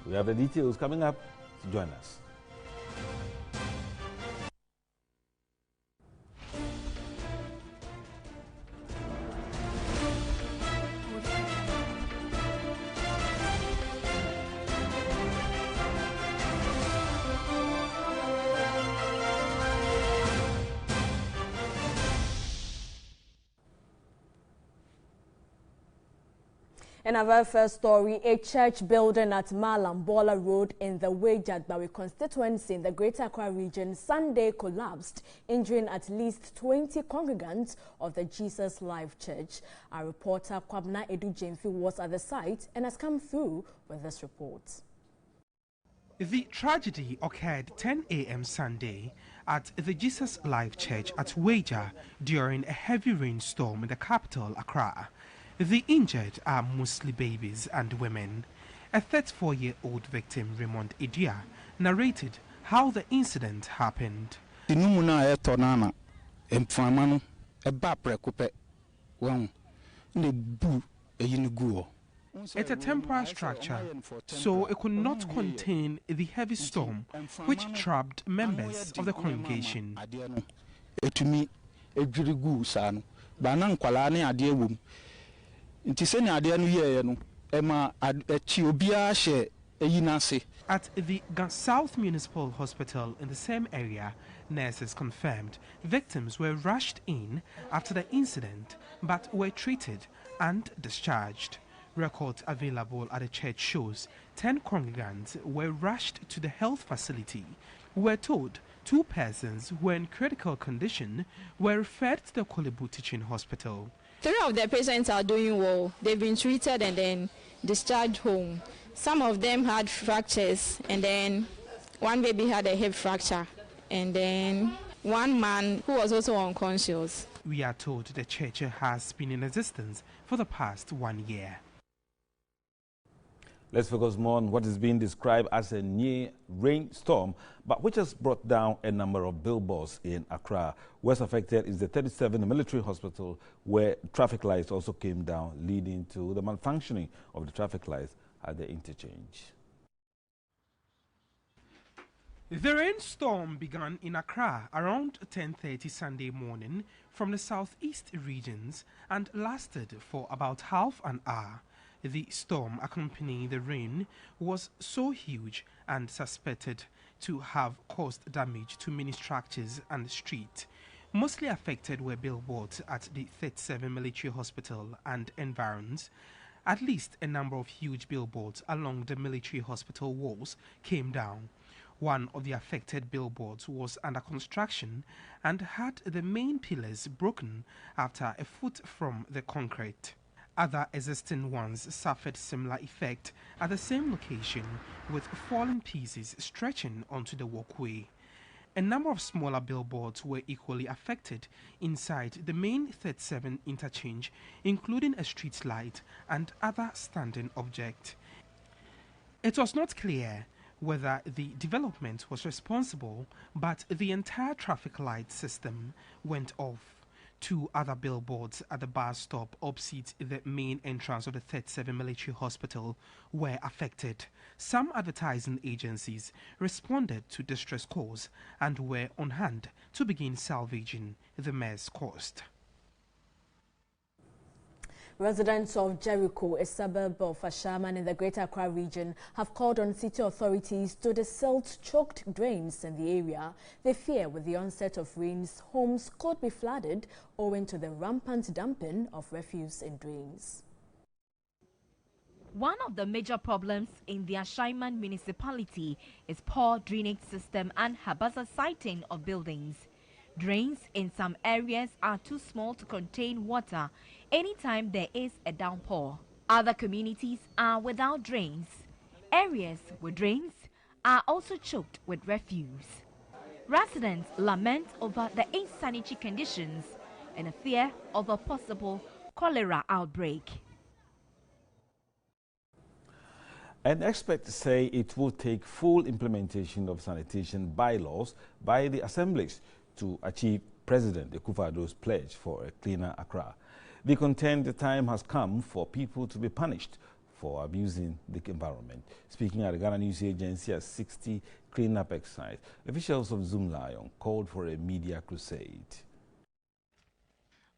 We have the details coming up. So join us. In our first story, a church building at Malambola Road in the Wejadbawi constituency in the Greater Accra region Sunday collapsed, injuring at least 20 congregants of the Jesus Life Church. Our reporter Kwabna Edu-Jemfi was at the site and has come through with this report. The tragedy occurred 10 a.m. Sunday at the Jesus Life Church at Weja during a heavy rainstorm in the capital, Accra. The injured are mostly babies and women. A 34-year-old victim, Raymond Idia, narrated how the incident happened. It's a temporary structure, so it could not contain the heavy storm which trapped members of the congregation. At the South Municipal Hospital in the same area, nurses confirmed victims were rushed in after the incident but were treated and discharged. Records available at the church shows 10 congregants were rushed to the health facility. We're told 2 persons who were in critical condition were referred to the Kolebu Teaching Hospital. 3 of the patients are doing well. They've been treated and then discharged home. Some of them had fractures, and then one baby had a hip fracture, and then one man who was also unconscious. We are told the church has been in existence for the past 1 year. Let's focus more on what is being described as a near rainstorm, but which has brought down a number of billboards in Accra. Worst affected is the 37 military hospital, where traffic lights also came down, leading to the malfunctioning of the traffic lights at the interchange. The rainstorm began in Accra around 10:30 Sunday morning from the southeast regions and lasted for about half an hour. The storm accompanying the rain was so huge and suspected to have caused damage to many structures and streets. Mostly affected were billboards at the 37 military hospital and environs. At least a number of huge billboards along the military hospital walls came down. One of the affected billboards was under construction and had the main pillars broken after a foot from the concrete. Other existing ones suffered similar effect at the same location, with fallen pieces stretching onto the walkway. A number of smaller billboards were equally affected inside the main 37 interchange, including a street light and other standing objects. It was not clear whether the development was responsible, but the entire traffic light system went off. 2 other billboards at the bus stop opposite the main entrance of the 37 military hospital were affected. Some advertising agencies responded to distress calls and were on hand to begin salvaging the mess caused. Residents of Jericho, a suburb of Ashaman in the Greater Accra region, have called on city authorities to silt choked drains in the area. They fear with the onset of rains, homes could be flooded owing to the rampant dumping of refuse in drains. One of the major problems in the Ashaman municipality is poor drainage system and haphazard siting of buildings. Drains in some areas are too small to contain water anytime there is a downpour. Other communities are without drains. Areas with drains are also choked with refuse. Residents lament over the insanitary conditions and a fear of a possible cholera outbreak. And experts say it will take full implementation of sanitation bylaws by the assemblies to achieve President Akufo-Addo's pledge for a cleaner Accra. They contend the time has come for people to be punished for abusing the environment. Speaking at the Ghana News Agency at 60 cleanup exercise, officials of Zoom Lion called for a media crusade.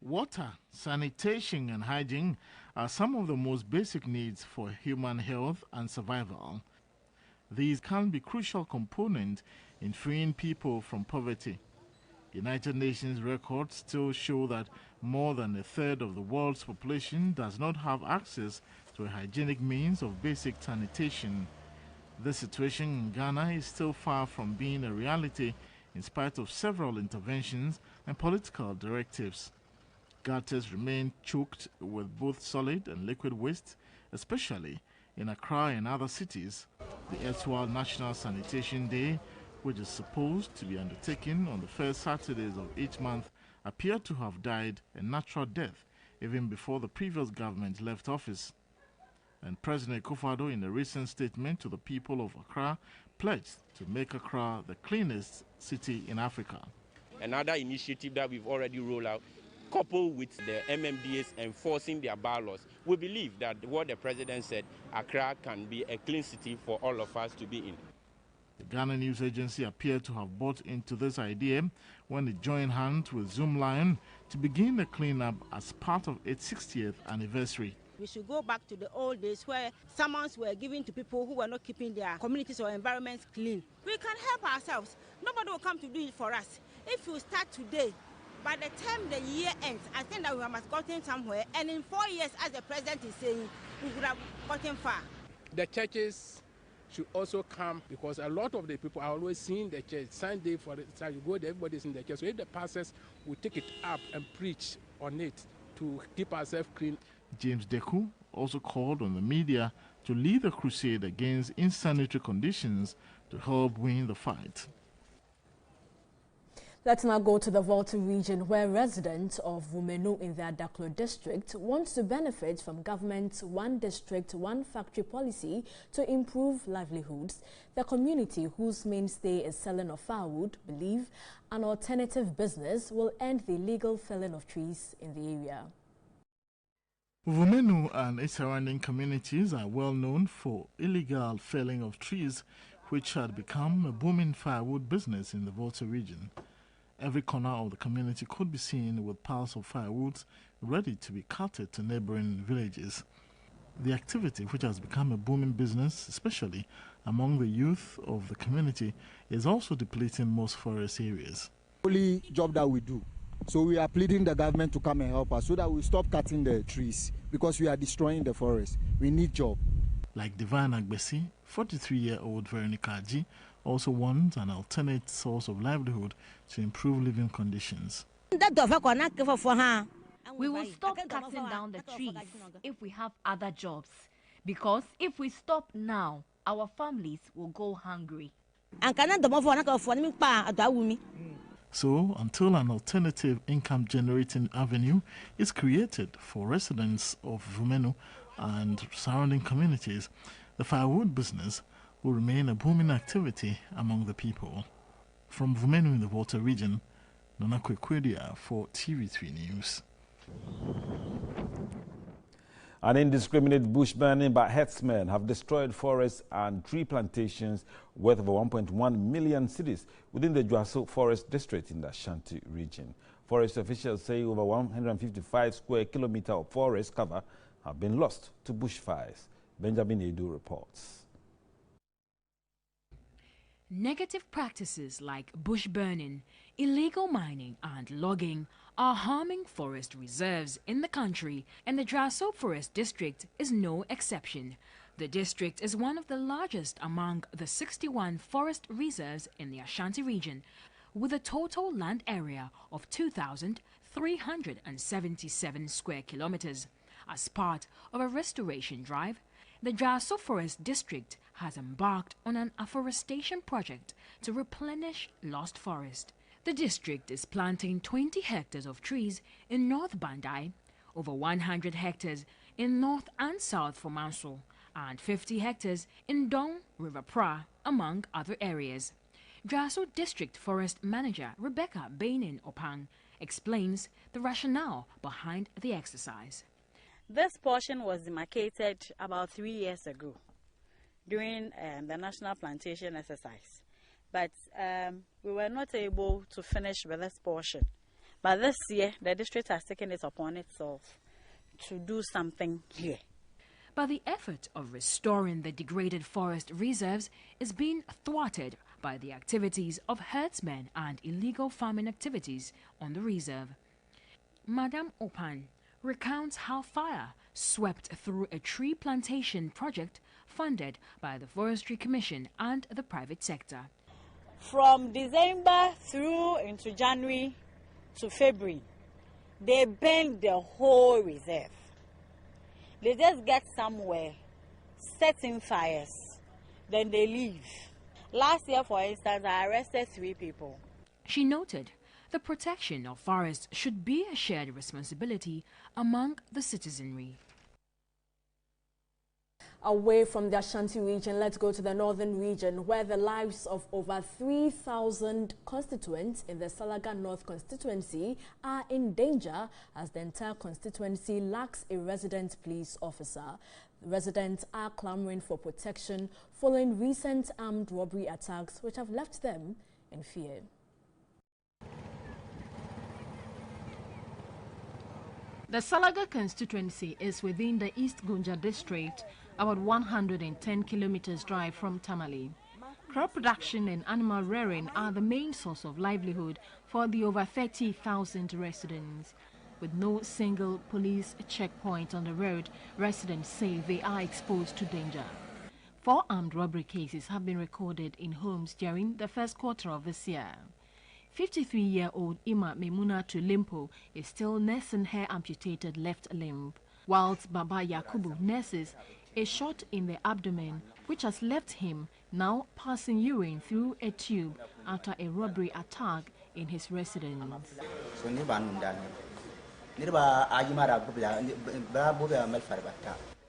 Water, sanitation and hygiene are some of the most basic needs for human health and survival. These can be crucial components in freeing people from poverty. United Nations records still show that more than a third of the world's population does not have access to a hygienic means of basic sanitation. This situation in Ghana is still far from being a reality in spite of several interventions and political directives. Gutters remain choked with both solid and liquid waste, especially in Accra and other cities. The erstwhile National Sanitation Day, which is supposed to be undertaken on the first Saturdays of each month, appeared to have died a natural death even before the previous government left office. And President Akufo-Addo, in a recent statement to the people of Accra, pledged to make Accra the cleanest city in Africa. Another initiative that we've already rolled out, coupled with the MMDAs enforcing their bylaws, we believe that what the president said, Accra can be a clean city for all of us to be in. The Ghana News Agency appeared to have bought into this idea when it joined hands with Zoom Lion to begin the cleanup as part of its 60th anniversary. We should go back to the old days where summons were given to people who were not keeping their communities or environments clean. We can help ourselves. Nobody will come to do it for us. If you start today, by the time the year ends, I think that we must have gotten somewhere, and in 4 years, as the president is saying, we would have gotten far. The churches should also come, because a lot of the people are always seeing the church. Sunday, for example, you go there, everybody's in the church. So if the pastors will take it up and preach on it to keep ourselves clean. James Deku also called on the media to lead a crusade against insanitary conditions to help win the fight. Let's now go to the Volta region, where residents of Wumenu in the Adaklo district want to benefit from government's one district, one factory policy to improve livelihoods. The community, whose mainstay is selling of firewood, believe an alternative business will end the illegal felling of trees in the area. Wumenu and its surrounding communities are well known for illegal felling of trees, which had become a booming firewood business in the Volta region. Every corner of the community could be seen with piles of firewood ready to be carted to neighboring villages. The activity, which has become a booming business, especially among the youth of the community, is also depleting most forest areas. Only job that we do. So we are pleading the government to come and help us so that we stop cutting the trees, because we are destroying the forest. We need job. Like Divine Agbesi, 43-year-old Veronica G also wants an alternate source of livelihood to improve living conditions. We will stop cutting down the trees if we have other jobs, because if we stop now, our families will go hungry. So, until an alternative income-generating avenue is created for residents of Wumenu and surrounding communities, the firewood business will remain a booming activity among the people. From Wumenu in the Volta region, Nana Kwekwedia for TV3 News. An indiscriminate bush burning by herdsmen have destroyed forests and tree plantations worth over 1.1 million cedis within the Juaso Forest District in the Ashanti region. Forest officials say over 155 square kilometers of forest cover have been lost to bushfires. Benjamin Edu reports. Negative practices like bush burning, illegal mining and logging are harming forest reserves in the country, and the Juaso Forest District is no exception. The district is one of the largest among the 61 forest reserves in the Ashanti region, with a total land area of 2,377 square kilometers. As part of a restoration drive, the Juaso Forest District has embarked on an afforestation project to replenish lost forest. The district is planting 20 hectares of trees in North Bandai, over 100 hectares in North and South Fomanso, and 50 hectares in Dong River Pra, among other areas. Juaso District Forest Manager Rebecca Bainin Opang explains the rationale behind the exercise. This portion was demarcated about 3 years ago during the National Plantation Exercise. But we were not able to finish with this portion. But this year, the district has taken it upon itself to do something here. But the effort of restoring the degraded forest reserves is being thwarted by the activities of herdsmen and illegal farming activities on the reserve. Madame Opan recounts how fire swept through a tree plantation project funded by the Forestry Commission and the private sector. From December through into January to February, they burned the whole reserve. They just get somewhere, setting fires, then they leave. Last year, for instance, I arrested 3 people. She noted the protection of forests should be a shared responsibility among the citizenry. Away from the Ashanti region, let's go to the northern region, where the lives of over 3,000 constituents in the Salaga North constituency are in danger as the entire constituency lacks a resident police officer. Residents are clamoring for protection following recent armed robbery attacks which have left them in fear. The Salaga constituency is within the East Gunja district, about 110 kilometers drive from Tamale. Crop production and animal rearing are the main source of livelihood for the over 30,000 residents. With no single police checkpoint on the road, residents say they are exposed to danger. 4 armed robbery cases have been recorded in homes during the first quarter of this year. 53-year-old Ima Memuna Tulimpo is still nursing her amputated left limb, whilst Baba Yakubu nurses a shot in the abdomen which has left him now passing urine through a tube after a robbery attack in his residence.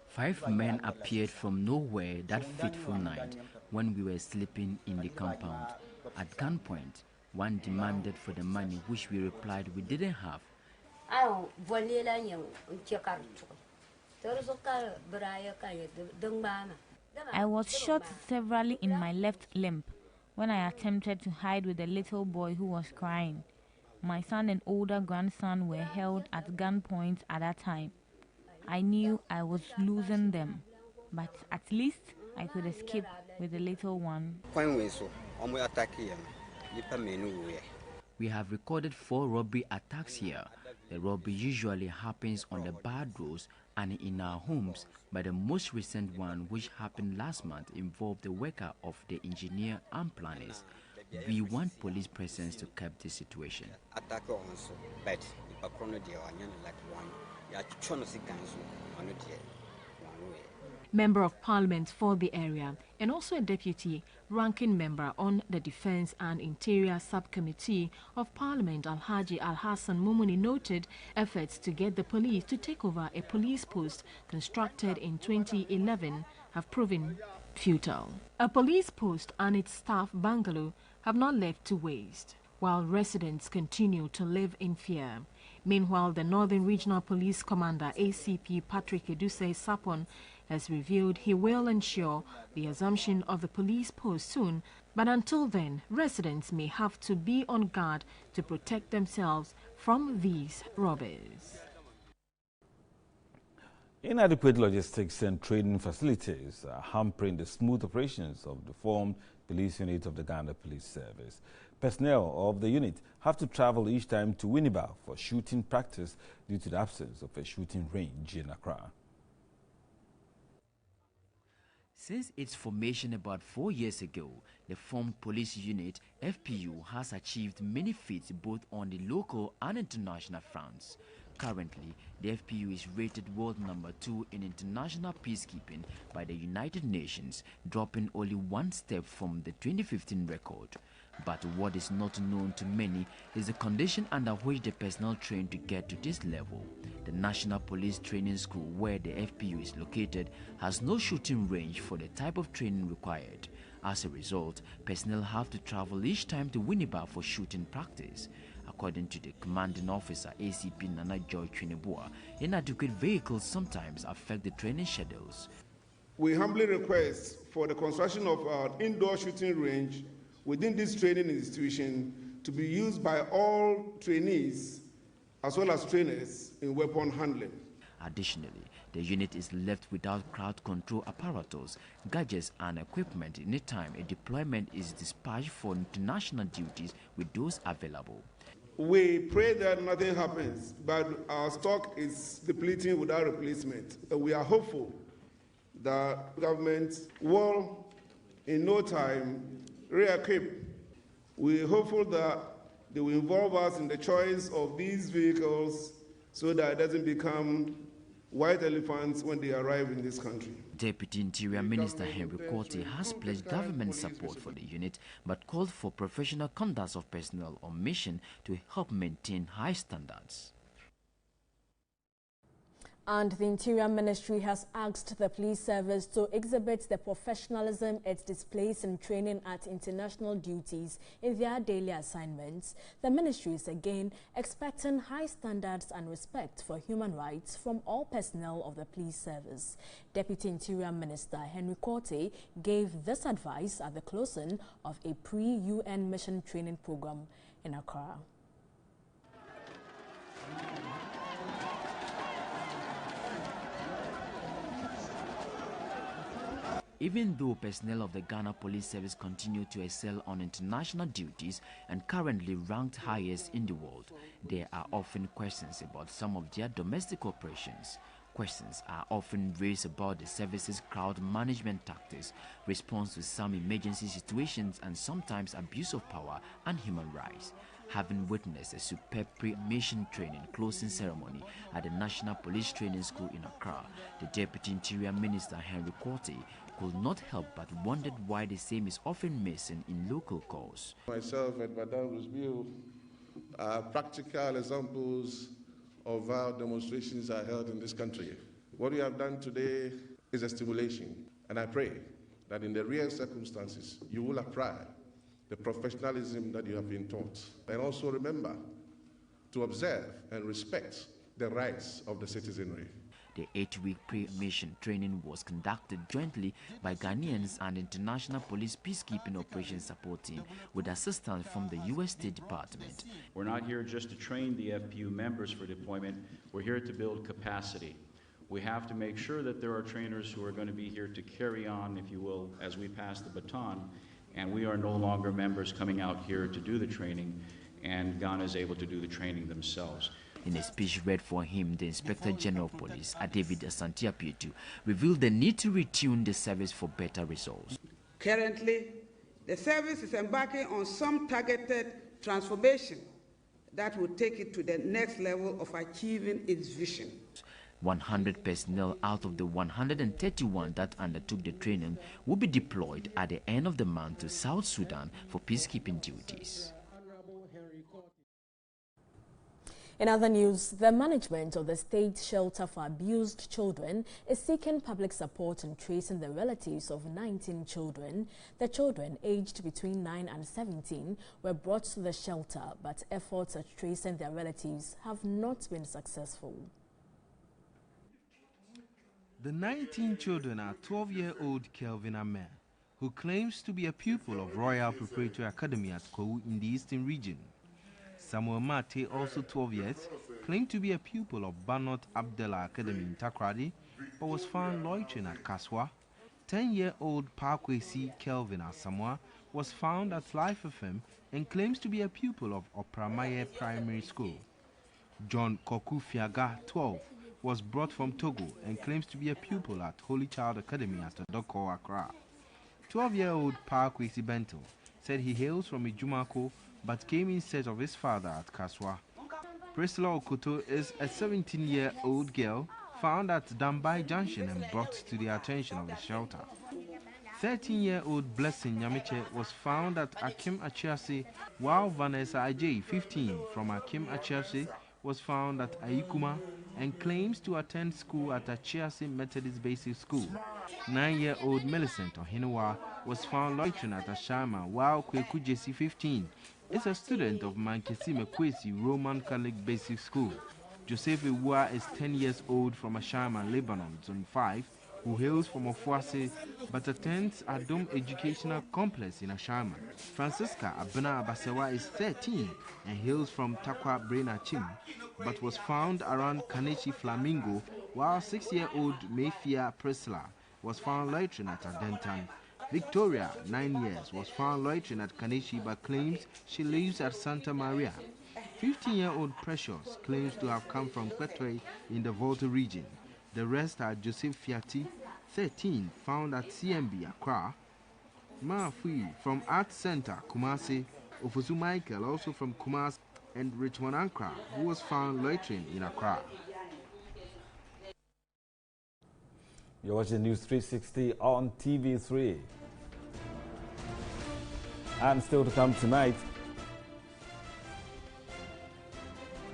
5 men appeared from nowhere that fateful night when we were sleeping in the compound. At gunpoint, one demanded for the money, which we replied we didn't have. I was shot severally in my left limb when I attempted to hide with a little boy who was crying. My son and older grandson were held at gunpoint at that time. I knew I was losing them, but at least I could escape with the little one. We have recorded 4 robbery attacks here. The robbery usually happens on the bad roads and in our homes, but the most recent one, which happened last month, involved the worker of the engineer and planners. We want police presence to curb this situation. Member of Parliament for the area and also a deputy ranking member on the Defence and Interior Subcommittee of Parliament, Alhaji Al-Hassan Mumuni, noted efforts to get the police to take over a police post constructed in 2011 have proven futile. A police post and its staff bungalow have not left to waste, while residents continue to live in fear. Meanwhile, the Northern Regional Police Commander, ACP Patrick Edusei Sapon, has revealed he will ensure the assumption of the police post soon, but until then, residents may have to be on guard to protect themselves from these robbers. Inadequate logistics and training facilities are hampering the smooth operations of the formed police unit of the Ghana Police Service. Personnel of the unit have to travel each time to Winneba for shooting practice due to the absence of a shooting range in Accra. Since its formation about 4 years ago, the formed police unit, FPU, has achieved many feats both on the local and international fronts. Currently, the FPU is rated world number 2 in international peacekeeping by the United Nations, dropping only 1 step from the 2015 record. But what is not known to many is the condition under which the personnel trained to get to this level. The National Police Training School, where the FPU is located, has no shooting range for the type of training required. As a result, personnel have to travel each time to Winneba for shooting practice. According to the commanding officer, ACP Nana Joy Chinebua, inadequate vehicles sometimes affect the training schedules. We humbly request for the construction of our indoor shooting range within this training institution to be used by all trainees as well as trainers in weapon handling. Additionally, the unit is left without crowd control apparatus, gadgets and equipment anytime a deployment is dispatched for international duties with those available. We pray that nothing happens, but our stock is depleting without replacement. We are hopeful that government will, in no time, re-equip. We're hopeful that they will involve us in the choice of these vehicles so that it doesn't become white elephants when they arrive in this country. Deputy Interior Minister Henry Quartey has pledged government support for the unit, but called for professional conduct of personnel on mission to help maintain high standards. And the Interior Ministry has asked the police service to exhibit the professionalism it displays in training at international duties in their daily assignments. The ministry is again expecting high standards and respect for human rights from all personnel of the police service. Deputy Interior Minister Henry Quartey gave this advice at the closing of a pre-UN mission training program in Accra. Even though personnel of the Ghana Police Service continue to excel on international duties and currently ranked highest in the world, there are often questions about some of their domestic operations. Questions are often raised about the service's crowd management tactics, response to some emergency situations, and sometimes abuse of power and human rights. Having witnessed a superb pre-mission training closing ceremony at the National Police Training School in Accra, the Deputy Interior Minister Henry Quartey could not help but wondered why the same is often missing in local calls. Myself and Madame Roosevelt are practical examples of how demonstrations are held in this country. What we have done today is a stimulation, and I pray that in the real circumstances you will apply the professionalism that you have been taught. And also remember to observe and respect the rights of the citizenry. The 8-week pre-mission training was conducted jointly by Ghanaians and International Police Peacekeeping Operations Support Team with assistance from the U.S. State Department. We're not here just to train the FPU members for deployment. We're here to build capacity. We have to make sure that there are trainers who are going to be here to carry on, if you will, as we pass the baton. And we are no longer members coming out here to do the training, and Ghana is able to do the training themselves. In a speech read for him, the Inspector General of Police, David Asante-Apietu, revealed the need to retune the service for better results. Currently, the service is embarking on some targeted transformation that will take it to the next level of achieving its vision. 100 personnel out of the 131 that undertook the training will be deployed at the end of the month to South Sudan for peacekeeping duties. In other news, the management of the State Shelter for Abused Children is seeking public support in tracing the relatives of 19 children. The children, aged between 9 and 17, were brought to the shelter, but efforts at tracing their relatives have not been successful. The 19 children are 12-year-old Kelvin Amer, who claims to be a pupil of Royal Preparatory Academy at Kou in the Eastern Region. Samuel Mate, also 12 years, claimed to be a pupil of Banot Abdallah Academy in Takrady, but was found loitering at Kaswa. 10-year-old Parkwesi Kelvin Asamoah was found at Life FM and claims to be a pupil of Opramaye Primary School. John Koku Fiaga, 12, was brought from Togo and claims to be a pupil at Holy Child Academy at Odoko, Accra. 12-year-old Parkwesi Bento said he hails from Ijumako but came in search of his father at Kaswa. Priscilla Okoto is a 17-year-old girl found at Dambai Junction and brought to the attention of the shelter. 13-year-old Blessing Nyamiche was found at Akim Achiase, while Vanessa Ajay, 15, from Akim Achiase, was found at Ayikuma and claims to attend school at Achiase Methodist Basic School. 9-year-old Millicent Ohinewa was found loitering at Ashama, while Kweku Jesse, 15, is a student of Mankesi Mekwesi Roman Catholic Basic School. Joseph Iwa is 10 years old from Ashaiman, Lebanon, Zone 5, who hails from Ofuase but attends Adom Educational Complex in Ashaiman. Francisca Abena Abasewa is 13 and hails from Takwa Brenachim, but was found around Kanechi Flamingo, while 6-year-old Mayfia Priscilla was found loitering at Adentan. Victoria, 9 years, was found loitering at Kanechi but claims she lives at Santa Maria. 15-year-old Precious claims to have come from Kwetwe in the Volta region. The rest are Joseph Fiati, 13, found at CMB Accra, Mafui from Art Center, Kumasi, Ofosu Michael, also from Kumasi, and Richmond Ankara, who was found loitering in Accra. You're watching News 360 on TV3. And still to come tonight,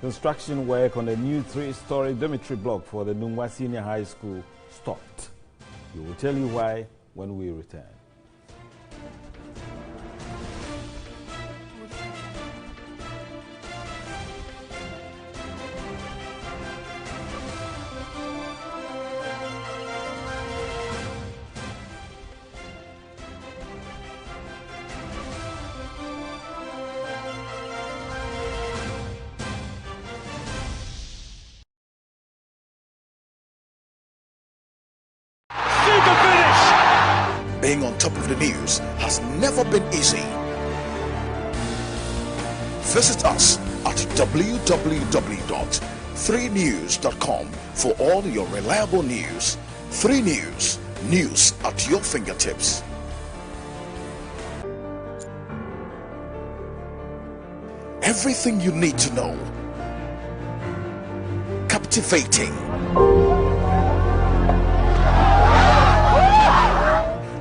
construction work on a new 3-story dormitory block for the Nungwa Senior High School stopped. We will tell you why when we return. Being on top of the news has never been easy. Visit us at www.3news.com for all your reliable news. 3 News, news at your fingertips. Everything you need to know. Captivating.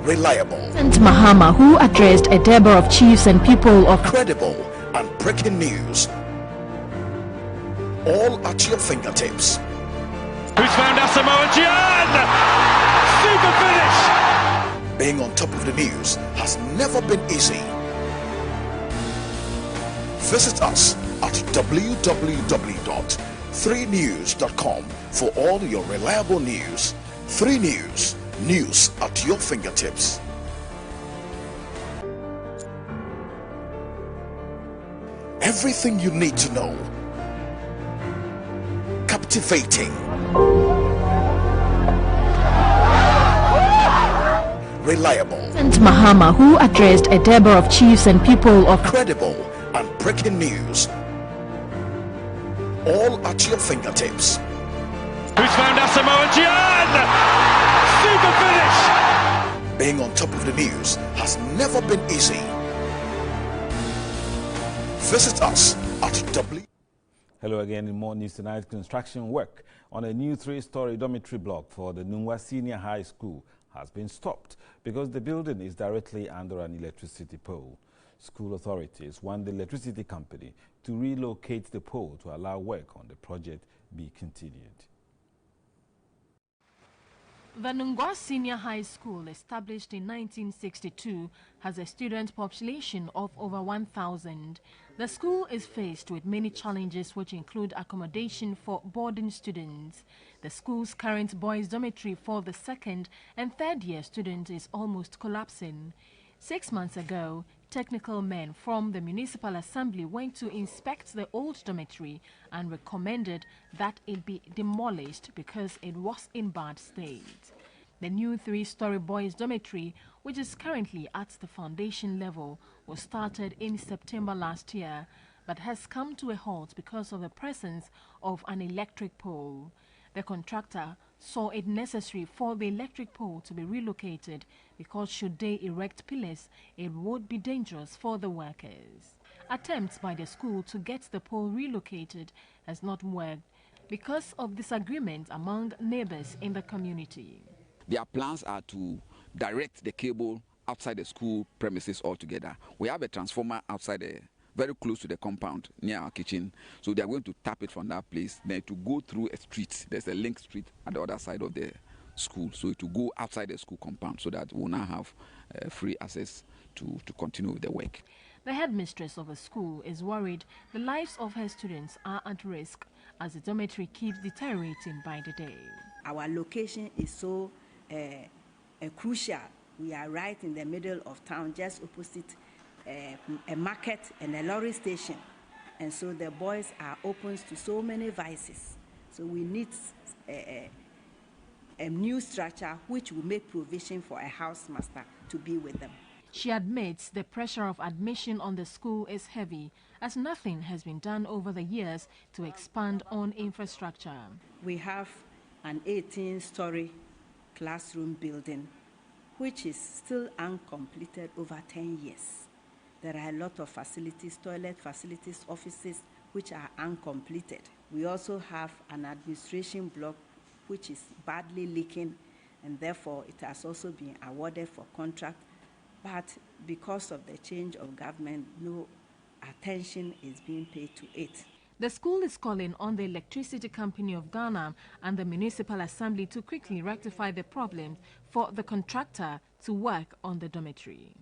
Reliable. President Mahama, who addressed a Deborah of chiefs and people of credible and breaking news, all at your fingertips. Who's found Asamoah Gyan? Super finish! Being on top of the news has never been easy. Visit us at www.3news.com for all your reliable news. 3 News, news at your fingertips. Everything you need to know. Captivating. Reliable. President Mahama, who addressed a Deborah of chiefs and people of credible and breaking news, all at your fingertips. Who's found Asamoah Gyan? Super finish! Being on top of the news has never been easy. Visit us at Hello again. In more news tonight, construction work on a new 3-story dormitory block for the Nungwa Senior High School has been stopped because the building is directly under an electricity pole. School authorities want the electricity company to relocate the pole to allow work on the project be continued. The Nungwa Senior High School, established in 1962, has a student population of over 1,000. The school is faced with many challenges which include accommodation for boarding students. The school's current boys' dormitory for the 2nd and 3rd year students is almost collapsing. 6 months ago, technical men from the Municipal Assembly went to inspect the old dormitory and recommended that it be demolished because it was in bad state. The new 3-story boys' dormitory, which is currently at the foundation level, was started in September last year, but has come to a halt because of the presence of an electric pole. The contractor saw it necessary for the electric pole to be relocated because should they erect pillars, it would be dangerous for the workers. Attempts by the school to get the pole relocated has not worked because of disagreement among neighbors in the community. Their plans are to direct the cable outside the school premises altogether. We have a transformer outside very close to the compound near our kitchen, so they are going to tap it from that place, then to go through a street. There's a link street at the other side of the school, so to go outside the school compound so that we'll now have free access to continue with the work. The headmistress of a school is worried the lives of her students are at risk as the dormitory keeps deteriorating by the day. Our location is so crucial. We are right in the middle of town, just opposite a market and a lorry station. And so the boys are open to so many vices. So we need a new structure which will make provision for a housemaster to be with them. She admits the pressure of admission on the school is heavy, as nothing has been done over the years to expand on infrastructure. We have an 18-story classroom building, which is still uncompleted over 10 years. There are a lot of facilities, toilet facilities, offices, which are uncompleted. We also have an administration block, which is badly leaking, and therefore it has also been awarded for contract. But because of the change of government, no attention is being paid to it. The school is calling on the Electricity Company of Ghana and the Municipal Assembly to quickly rectify the problem for the contractor to work on the dormitory.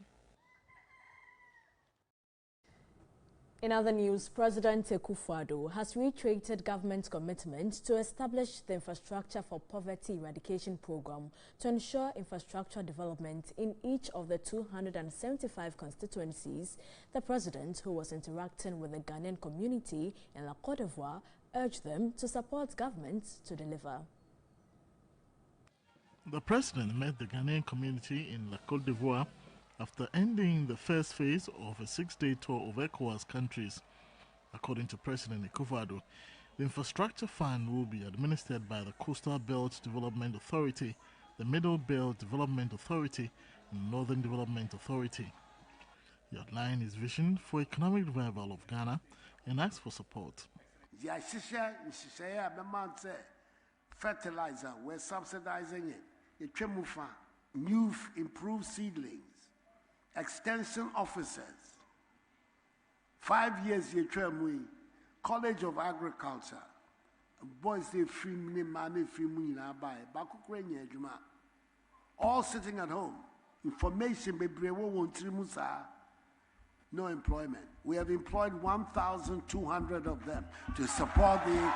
In other news, President Akufo-Addo has reiterated government's commitment to establish the Infrastructure for Poverty Eradication Program to ensure infrastructure development in each of the 275 constituencies. The president, who was interacting with the Ghanaian community in La Côte d'Ivoire, urged them to support government to deliver. The president met the Ghanaian community in La Côte d'Ivoire after ending the first phase of a 6-day tour of ECOWAS countries. According to President Akufo-Addo, the infrastructure fund will be administered by the Coastal Belt Development Authority, the Middle Belt Development Authority, and Northern Development Authority. He outlined his vision for economic revival of Ghana and asked for support. Fertilizer, we're subsidizing it. New improved seedlings. Extension officers, 5 years College of Agriculture, boys they free money free buy all sitting at home. Information no employment. We have employed 1,200 of them to support the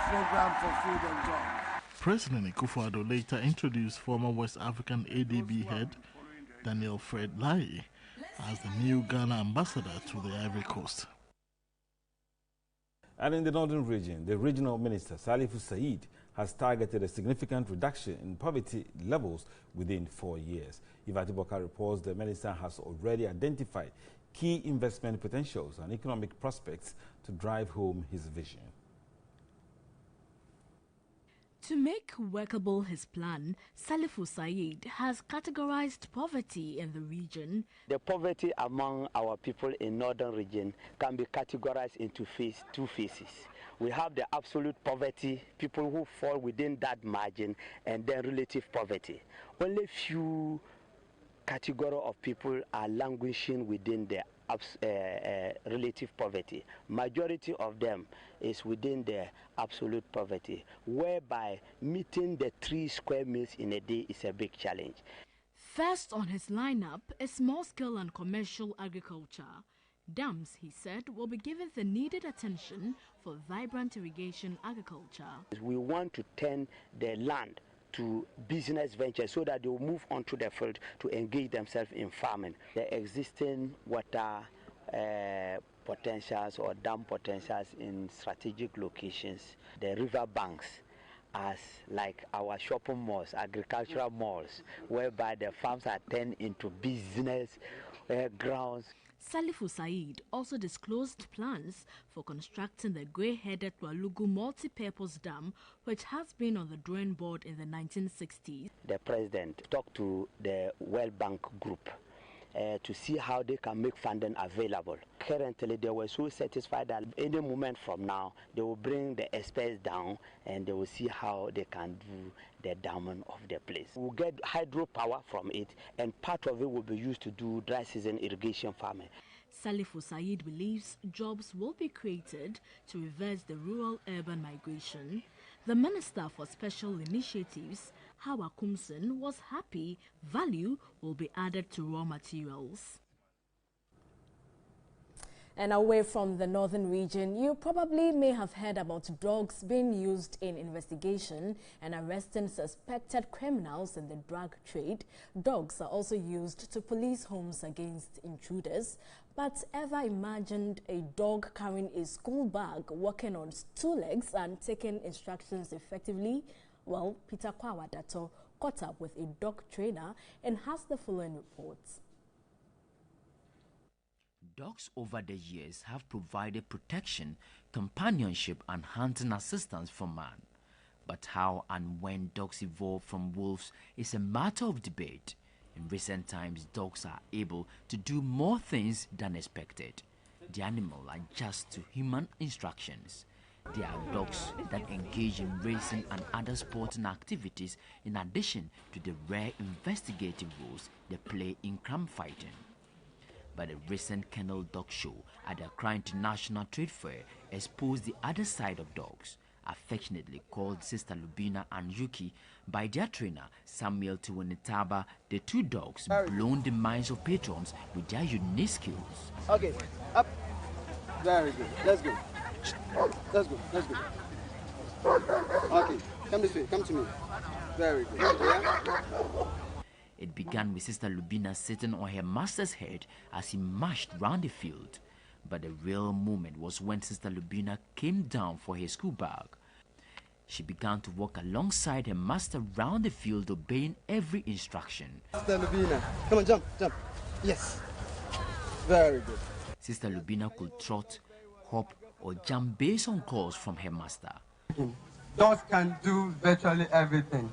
program for food and jobs. President Akufo-Addo later introduced former West African ADB head Daniel Fred Lai as the new Ghana ambassador to the Ivory Coast. And in the northern region, the regional minister, Salifu Said, has targeted a significant reduction in poverty levels within 4 years. Ivati Boka reports the minister has already identified key investment potentials and economic prospects to drive home his vision. To make workable his plan, Salifu Said has categorized poverty in the region. The poverty among our people in northern region can be categorized into two phases. We have the absolute poverty, people who fall within that margin, and then relative poverty. Only few category of people are languishing within the relative poverty. Majority of them is within the absolute poverty, whereby meeting the 3 square meals in a day is a big challenge. First on his lineup is small-scale and commercial agriculture. Dams, he said, will be given the needed attention for vibrant irrigation agriculture. We want to turn the land to business ventures so that they will move onto the field to engage themselves in farming. The existing water potentials or dam potentials in strategic locations, the river banks, as like our shopping malls, agricultural malls, whereby the farms are turned into business grounds. Salifu Said also disclosed plans for constructing the grey-headed Walugu multi-purpose dam, which has been on the drawing board in the 1960s. The president talked to the World Bank Group to see how they can make funding available. Currently, they were so satisfied that any moment from now, they will bring the experts down and they will see how they can do the damming of the place. We'll get hydropower from it, and part of it will be used to do dry season irrigation farming. Salifu Said believes jobs will be created to reverse the rural-urban migration. The Minister for Special Initiatives, Hawa Kumson, was happy value will be added to raw materials. And away from the northern region, you probably may have heard about dogs being used in investigation and arresting suspected criminals in the drug trade. Dogs are also used to police homes against intruders. But ever imagined a dog carrying a school bag, walking on two legs and taking instructions effectively? Well, Peter Kwawadato caught up with a dog trainer and has the following reports. Dogs over the years have provided protection, companionship and hunting assistance for man. But how and when dogs evolve from wolves is a matter of debate. In recent times, dogs are able to do more things than expected. The animal adjusts to human instructions. There are dogs that engage in racing and other sporting activities in addition to the rare investigative roles they play in crime fighting. But a recent kennel dog show at the Accra International Trade Fair exposed the other side of dogs, affectionately called Sister Lubina and Yuki by their trainer Samuel Tiwonitaba. The two dogs blown the minds of patrons with their unique skills. Okay, up. Very good. Let's go. Let's go. Let's go. Okay, come this way. Come to me. Very good. Yeah? It began with Sister Lubina sitting on her master's head as he marched round the field. But the real moment was when Sister Lubina came down for her school bag. She began to walk alongside her master round the field, obeying every instruction. Sister Lubina, come on, jump, jump. Yes. Very good. Sister Lubina could trot, hop, or jump based on calls from her master. Dogs can do virtually everything.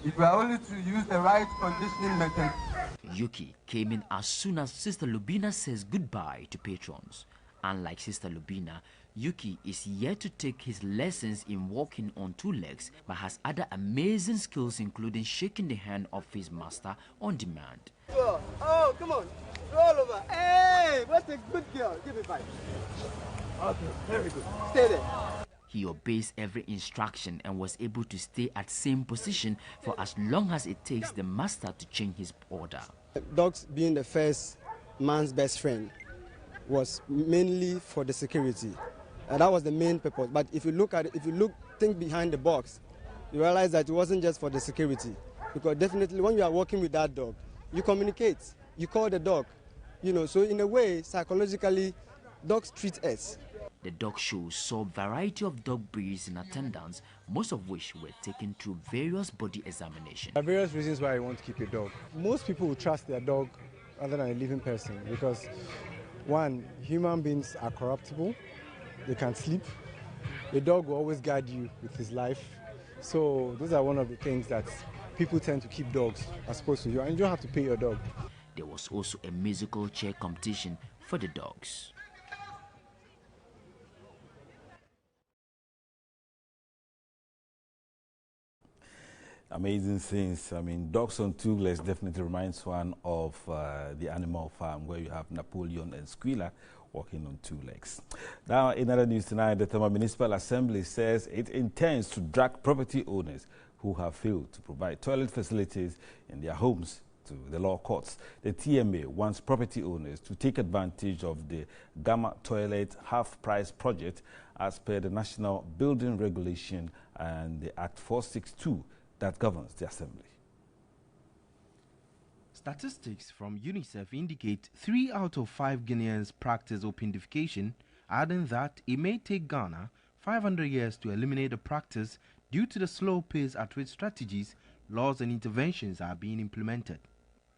If we are only to use the right conditioning method. Yuki came in as soon as Sister Lubina says goodbye to patrons. Unlike Sister Lubina, Yuki is yet to take his lessons in walking on two legs, but has other amazing skills including shaking the hand of his master on demand. Oh, come on. Roll over. Hey, what's a good girl? Give me 5. Okay, very good. Stay there. He obeys every instruction and was able to stay at same position for as long as it takes the master to change his order. Dogs being the first man's best friend was mainly for the security. And that was the main purpose. But if you look at it, think behind the box, you realize that it wasn't just for the security. Because definitely when you are working with that dog, you communicate, you call the dog. So in a way, psychologically, dogs treat us. The dog show saw a variety of dog breeds in attendance, most of which were taken through various body examinations. There are various reasons why I want to keep a dog. Most people will trust their dog other than a living person because, one, human beings are corruptible, they can sleep. The dog will always guide you with his life. So those are one of the things that people tend to keep dogs as opposed to you, and you don't have to pay your dog. There was also a musical chair competition for the dogs. Amazing things. I mean, dogs on two legs definitely reminds one of the animal farm where you have Napoleon and Squealer walking on two legs. Now, in other news tonight, the Tema Municipal Assembly says it intends to drag property owners who have failed to provide toilet facilities in their homes to the law courts. The TMA wants property owners to take advantage of the Gamma Toilet Half-Price project as per the National Building Regulation and the Act 462 that governs the assembly. Statistics from UNICEF indicate 3 out of 5 Guineans practice open defecation, adding that it may take Ghana 500 years to eliminate the practice due to the slow pace at which strategies, laws and interventions are being implemented.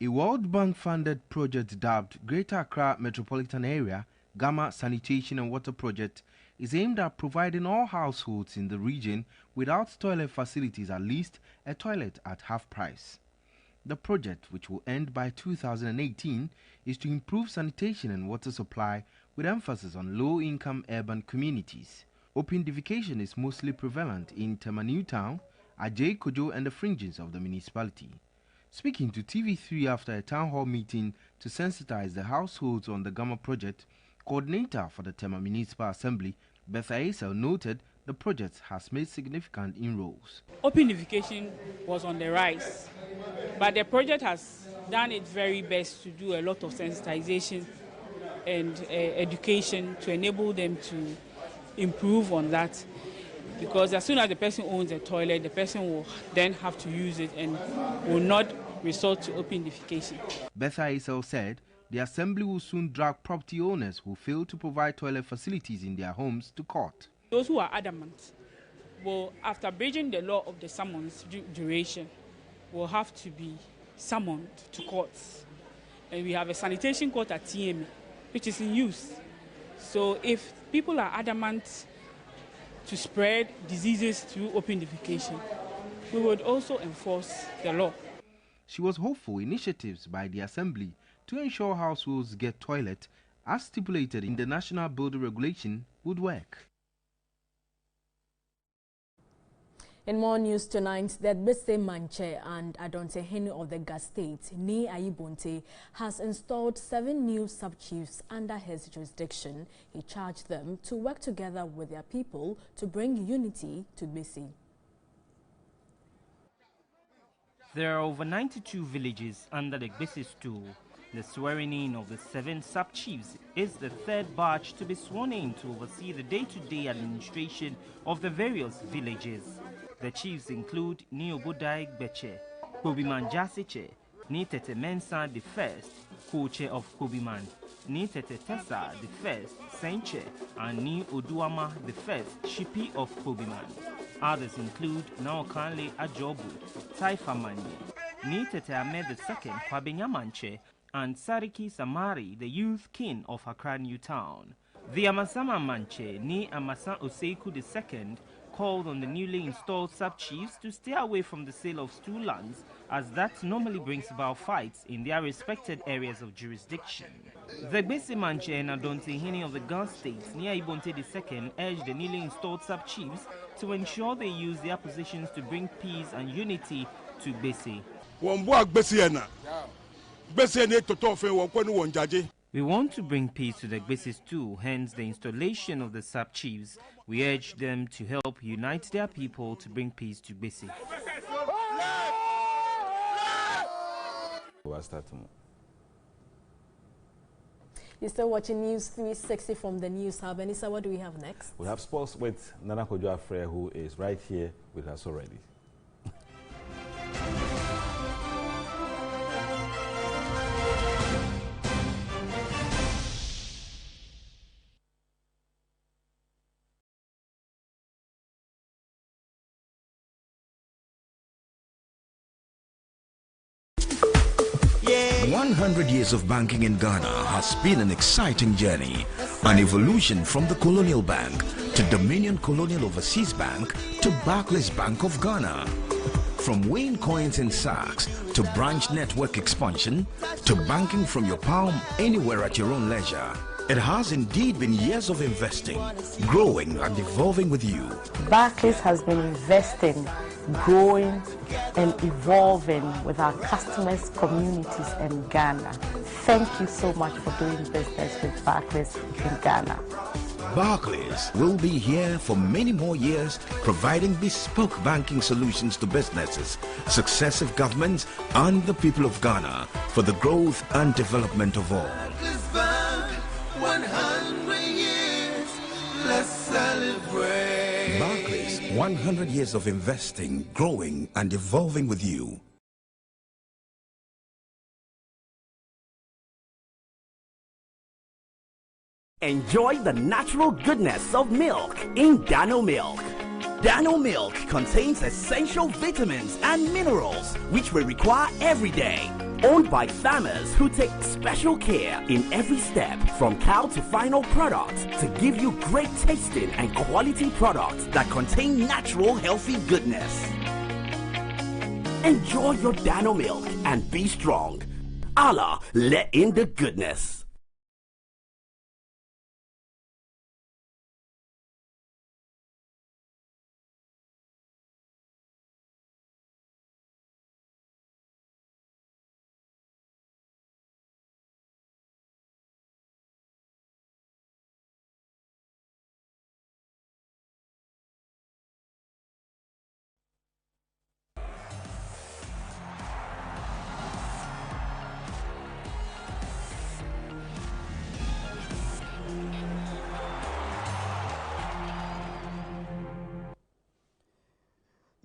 A World Bank-funded project dubbed Greater Accra Metropolitan Area Gamma Sanitation and Water Project is aimed at providing all households in the region without toilet facilities at least a toilet at half price. The project, which will end by 2018, is to improve sanitation and water supply with emphasis on low-income urban communities. Open defecation is mostly prevalent in Tema New Town, Ajay Kojo and the fringes of the municipality. Speaking to TV3 after a town hall meeting to sensitize the households on the Gamma project, coordinator for the Tema Municipal Assembly, Beth Aesel, noted the project has made significant inroads. Open defecation was on the rise, but the project has done its very best to do a lot of sensitization and education to enable them to improve on that. Because as soon as the person owns a toilet, the person will then have to use it and will not resort to open defecation. Betha Isel said the assembly will soon drag property owners who fail to provide toilet facilities in their homes to court. Those who are adamant will, after breaching the law of the summons duration, will have to be summoned to courts. And we have a sanitation court at TME, which is in use. So if people are adamant to spread diseases through open defecation, we would also enforce the law. She was hopeful initiatives by the Assembly to ensure households get toilet, as stipulated in the National Building Regulation, would work. In more news tonight, the Bese Manche and Adonte-Hene of the Gas State, Ni Ayibonte, has installed 7 new sub-chiefs under his jurisdiction. He charged them to work together with their people to bring unity to Bese. There are over 92 villages under the Bese stool. The swearing-in of the 7 sub-chiefs is the 3rd batch to be sworn in to oversee the day-to-day administration of the various villages. The chiefs include Ni Obodai Beche, Kobiman Jasiche, Ni Tete Mensa the First, co-chair of Kobiman, Ni Tete Tessa the First, Senche, and Ni Oduama the First, Shipi of Kobiman. Others include Naokanle Ajobu, Taifa Manye, Ni Tete Ahmed the Second, Kwabenya Manche, and Sariki Samari, the youth king of Accra New Town. The Amasama Manche, Ni Amasa Oseiku II, called on the newly installed sub-chiefs to stay away from the sale of stool lands, as that normally brings about fights in their respected areas of jurisdiction. The Bese Manche and Adonte-Hene of the Gas State, Nia Ibonte II, urged the newly installed sub-chiefs to ensure they use their positions to bring peace and unity to Bese. We want to bring peace to the Beses too, hence the installation of the sub-chiefs. We urge them to help unite their people to bring peace to Bese. You're still watching News 360 from the News Hub. Anissa, what do we have next? We have sports with Nana Kojo Afre, who is right here with us already. Yeah. 100 years of banking in Ghana has been an exciting journey, an evolution from the Colonial Bank to Dominion Colonial Overseas Bank to Barclays Bank of Ghana. From weighing coins in sacks to branch network expansion to banking from your palm anywhere at your own leisure. It has indeed been years of investing, growing and evolving with you. Barclays has been investing, growing and evolving with our customers, communities in Ghana. Thank you so much for doing business with Barclays in Ghana. Barclays will be here for many more years, providing bespoke banking solutions to businesses, successive governments and the people of Ghana for the growth and development of all. 100 years, let's celebrate. Barclays, 100 years of investing, growing and evolving with you. Enjoy the natural goodness of milk in Dano Milk. Dano Milk contains essential vitamins and minerals which we require every day. Owned by farmers who take special care in every step from cow to final product to give you great tasting and quality products that contain natural healthy goodness. Enjoy your Dano Milk and be strong. Allah, let in the goodness.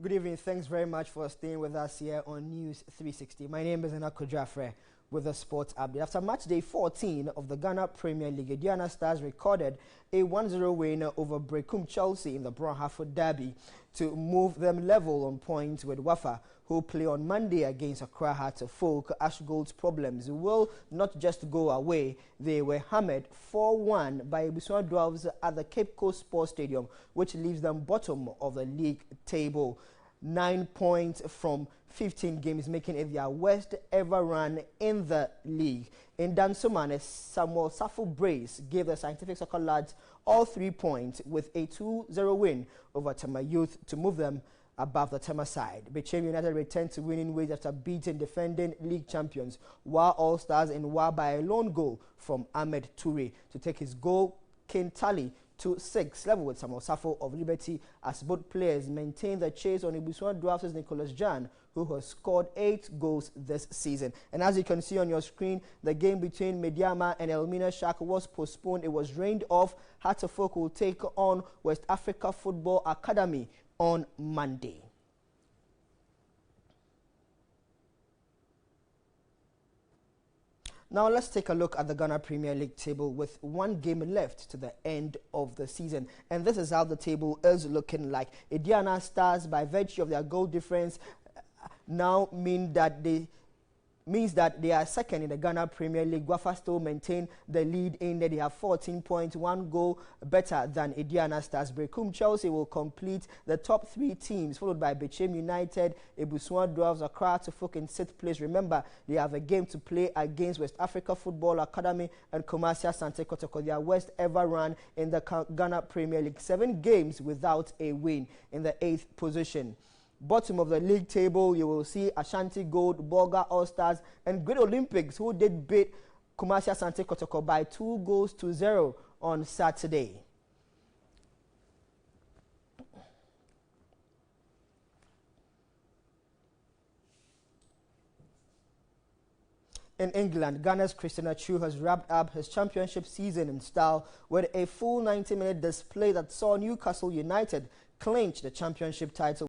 Good evening. Thanks very much for staying with us here on News 360. My name is Anako Jafre with the sports update. After match day 14 of the Ghana Premier League, Diana Stars recorded a 1-0 win over Brekum Chelsea in the Asiedu-Dartey derby to move them level on points with Wafa, who play on Monday against Accra Hearts of Folk. Ash Gold's problems will not just go away. They were hammered 4-1 by Asiedu-Dartey at the Cape Coast Sports Stadium, which leaves them bottom of the league table. 9 points from 15 games, making it their worst ever run in the league. In Dansoman, Samuel Safo Brace gave the Scientific Soccer lads all 3 points with a 2-0 win over Tema Youth to move them above the Tema side. Bechem United returned to winning ways after beating defending league champions Wa All Stars in Wa by a lone goal from Ahmed Toure to take his goal tally to 6, level with Samuel Safo of Liberty, as both players maintain the chase on Asiedu-Dartey's Nicholas Jan, who has scored 8 goals this season. And as you can see on your screen, the game between Mediama and Elmina Shak was postponed. It was rained off. Hearts of Folk will take on West Africa Football Academy on Monday. Now let's take a look at the Ghana Premier League table with 1 game left to the end of the season. And this is how the table is looking like. Diana Stars, by virtue of their goal difference, now means that they are second in the Ghana Premier League. Wafa still maintain the lead in that they have 14 points, 1 goal better than Diana Stars. Brekum Chelsea will complete the top 3 teams, followed by Bechem United, Asiedu-Dartey, Accra to Folk in 6th place. Remember, they have a game to play against West Africa Football Academy and Kumasi Asante Kotoko, their worst ever run in the Ghana Premier League. 7 games without a win in the 8th position. Bottom of the league table, you will see Ashanti Gold, Bolga All-Stars, and Great Olympics, who did beat Kumasi Asante Kotoko by 2-0 on Saturday. In England, Ghana's Christian Achu has wrapped up his championship season in style with a full 90-minute display that saw Newcastle United clinch the championship title.